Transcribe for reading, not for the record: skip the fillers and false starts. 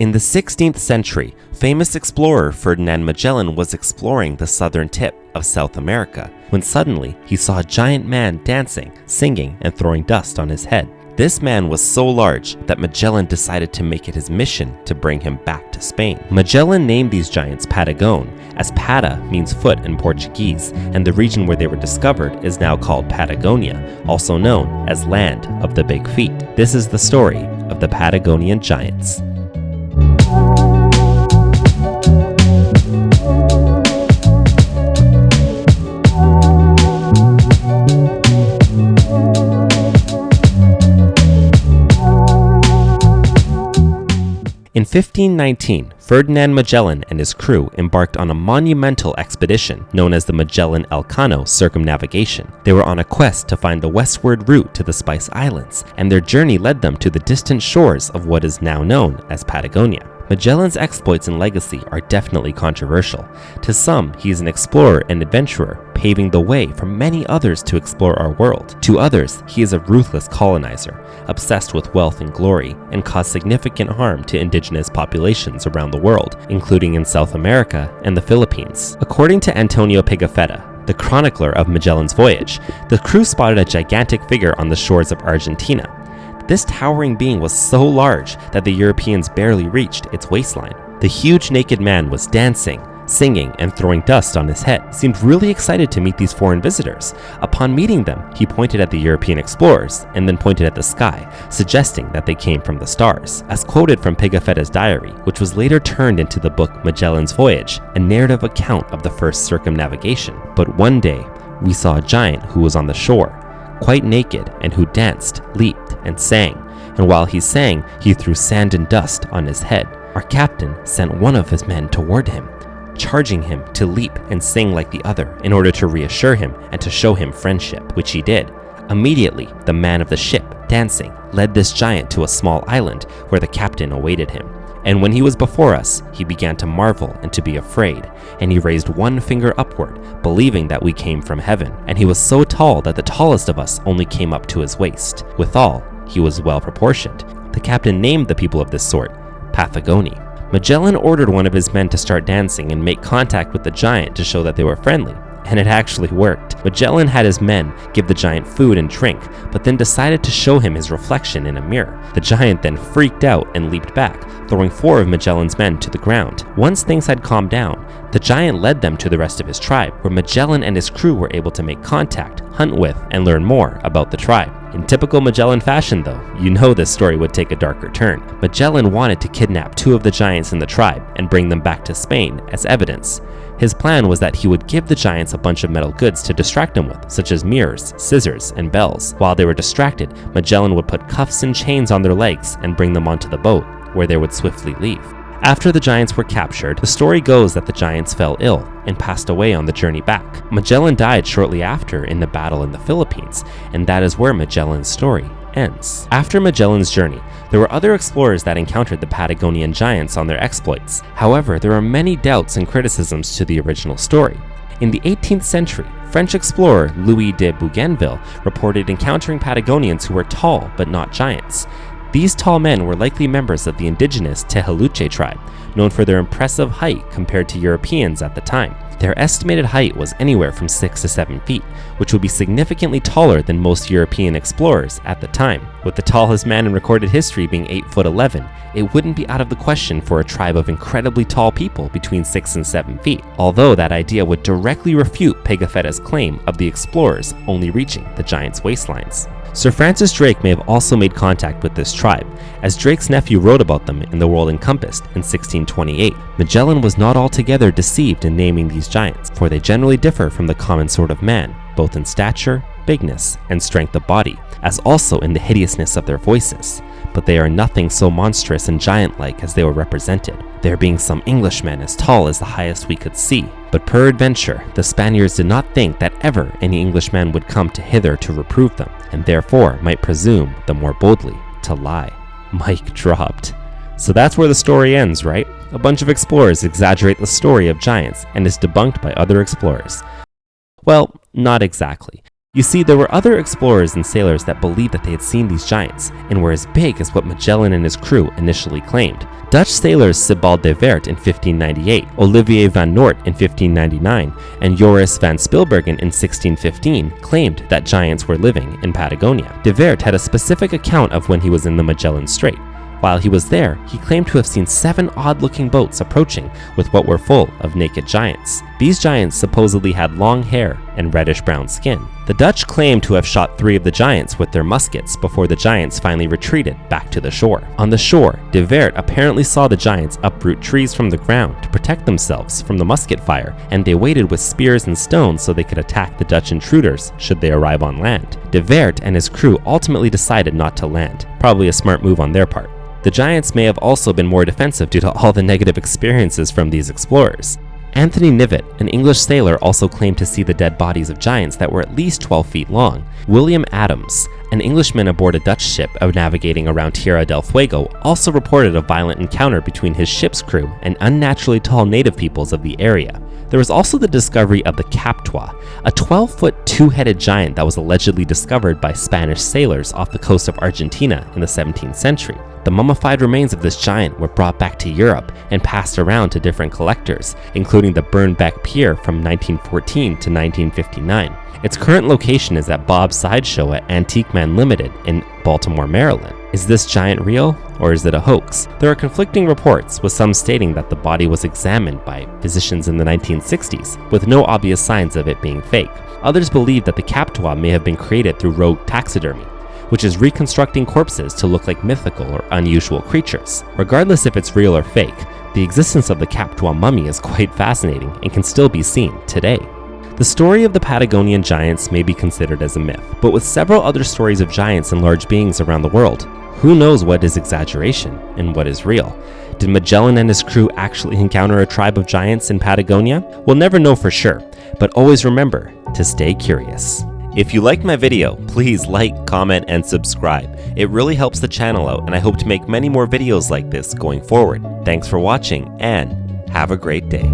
In the 16th century, famous explorer Ferdinand Magellan was exploring the southern tip of South America when suddenly he saw a giant man dancing, singing, and throwing dust on his head. This man was so large that Magellan decided to make it his mission to bring him back to Spain. Magellan named these giants Patagon, as pata means foot in Portuguese, and the region where they were discovered is now called Patagonia, also known as Land of the Big Feet. This is the story of the Patagonian Giants. In 1519, Ferdinand Magellan and his crew embarked on a monumental expedition known as the Magellan-Elcano circumnavigation. They were on a quest to find the westward route to the Spice Islands, and their journey led them to the distant shores of what is now known as Patagonia. Magellan's exploits and legacy are definitely controversial. To some, he is an explorer and adventurer, paving the way for many others to explore our world. To others, he is a ruthless colonizer, obsessed with wealth and glory, and caused significant harm to indigenous populations around the world, including in South America and the Philippines. According to Antonio Pigafetta, the chronicler of Magellan's voyage, the crew spotted a gigantic figure on the shores of Argentina. This towering being was so large that the Europeans barely reached its waistline. The huge naked man was dancing, singing, and throwing dust on his head. He seemed really excited to meet these foreign visitors. Upon meeting them, he pointed at the European explorers and then pointed at the sky, suggesting that they came from the stars. As quoted from Pigafetta's diary, which was later turned into the book Magellan's Voyage, a narrative account of the first circumnavigation. But one day, we saw a giant who was on the shore, quite naked, and who danced, leaped, and sang, and while he sang, he threw sand and dust on his head. Our captain sent one of his men toward him, charging him to leap and sing like the other in order to reassure him and to show him friendship, which he did. Immediately, the man of the ship, dancing, led this giant to a small island where the captain awaited him. And when he was before us, he began to marvel and to be afraid, and he raised one finger upward, believing that we came from heaven. And he was so tall that the tallest of us only came up to his waist. Withal, he was well proportioned. The captain named the people of this sort Patagonia. Magellan ordered one of his men to start dancing and make contact with the giant to show that they were friendly. And it actually worked. Magellan had his men give the giant food and drink, but then decided to show him his reflection in a mirror. The giant then freaked out and leaped back, throwing 4 of Magellan's men to the ground. Once things had calmed down, the giant led them to the rest of his tribe, where Magellan and his crew were able to make contact, hunt with, and learn more about the tribe. In typical Magellan fashion though, you know this story would take a darker turn. Magellan wanted to kidnap 2 of the giants in the tribe and bring them back to Spain as evidence. His plan was that he would give the giants a bunch of metal goods to distract them with, such as mirrors, scissors, and bells. While they were distracted, Magellan would put cuffs and chains on their legs and bring them onto the boat, where they would swiftly leave. After the giants were captured, the story goes that the giants fell ill and passed away on the journey back. Magellan died shortly after in the battle in the Philippines, and that is where Magellan's story ends. After Magellan's journey, there were other explorers that encountered the Patagonian Giants on their exploits. However, there are many doubts and criticisms to the original story. In the 18th century, French explorer Louis de Bougainville reported encountering Patagonians who were tall but not giants. These tall men were likely members of the indigenous Tehuelche tribe, known for their impressive height compared to Europeans at the time. Their estimated height was anywhere from 6 to 7 feet, which would be significantly taller than most European explorers at the time. With the tallest man in recorded history being 8'11", it wouldn't be out of the question for a tribe of incredibly tall people between 6 and 7 feet, although that idea would directly refute Pigafetta's claim of the explorers only reaching the giants' waistlines. Sir Francis Drake may have also made contact with this tribe, as Drake's nephew wrote about them in The World Encompassed in 1628. Magellan was not altogether deceived in naming these giants, for they generally differ from the common sort of man, both in stature, bigness, and strength of body, as also in the hideousness of their voices. But they are nothing so monstrous and giant-like as they were represented, there being some Englishmen as tall as the highest we could see. But peradventure, the Spaniards did not think that ever any Englishman would come to hither to reprove them, and therefore might presume the more boldly to lie. Mic dropped. So that's where the story ends, right? A bunch of explorers exaggerate the story of giants and is debunked by other explorers. Well, not exactly. You see, there were other explorers and sailors that believed that they had seen these giants and were as big as what Magellan and his crew initially claimed. Dutch sailors Sebald de Weert in 1598, Olivier van Noort in 1599, and Joris van Spilbergen in 1615 claimed that giants were living in Patagonia. De Weert had a specific account of when he was in the Magellan Strait. While he was there, he claimed to have seen 7 odd-looking boats approaching with what were full of naked giants. These giants supposedly had long hair and reddish-brown skin. The Dutch claimed to have shot 3 of the giants with their muskets before the giants finally retreated back to the shore. On the shore, De Weert apparently saw the giants uproot trees from the ground to protect themselves from the musket fire, and they waited with spears and stones so they could attack the Dutch intruders should they arrive on land. De Weert and his crew ultimately decided not to land, probably a smart move on their part. The giants may have also been more defensive due to all the negative experiences from these explorers. Anthony Knivet, an English sailor, also claimed to see the dead bodies of giants that were at least 12 feet long. William Adams, an Englishman aboard a Dutch ship navigating around Tierra del Fuego, also reported a violent encounter between his ship's crew and unnaturally tall native peoples of the area. There was also the discovery of the Kap-Dwa, a 12-foot, two-headed giant that was allegedly discovered by Spanish sailors off the coast of Argentina in the 17th century. The mummified remains of this giant were brought back to Europe and passed around to different collectors, including the Burnback Pier from 1914 to 1959. Its current location is at Bob's Sideshow at Antique Man Limited in Baltimore, Maryland. Is this giant real, or is it a hoax? There are conflicting reports, with some stating that the body was examined by physicians in the 1960s, with no obvious signs of it being fake. Others believe that the Kap-Dwa may have been created through rogue taxidermy, which is reconstructing corpses to look like mythical or unusual creatures. Regardless if it's real or fake, the existence of the Kap-Dwa mummy is quite fascinating and can still be seen today. The story of the Patagonian giants may be considered as a myth, but with several other stories of giants and large beings around the world, who knows what is exaggeration and what is real? Did Magellan and his crew actually encounter a tribe of giants in Patagonia? We'll never know for sure, but always remember to stay curious. If you liked my video, please like, comment, and subscribe. It really helps the channel out, and I hope to make many more videos like this going forward. Thanks for watching, and have a great day.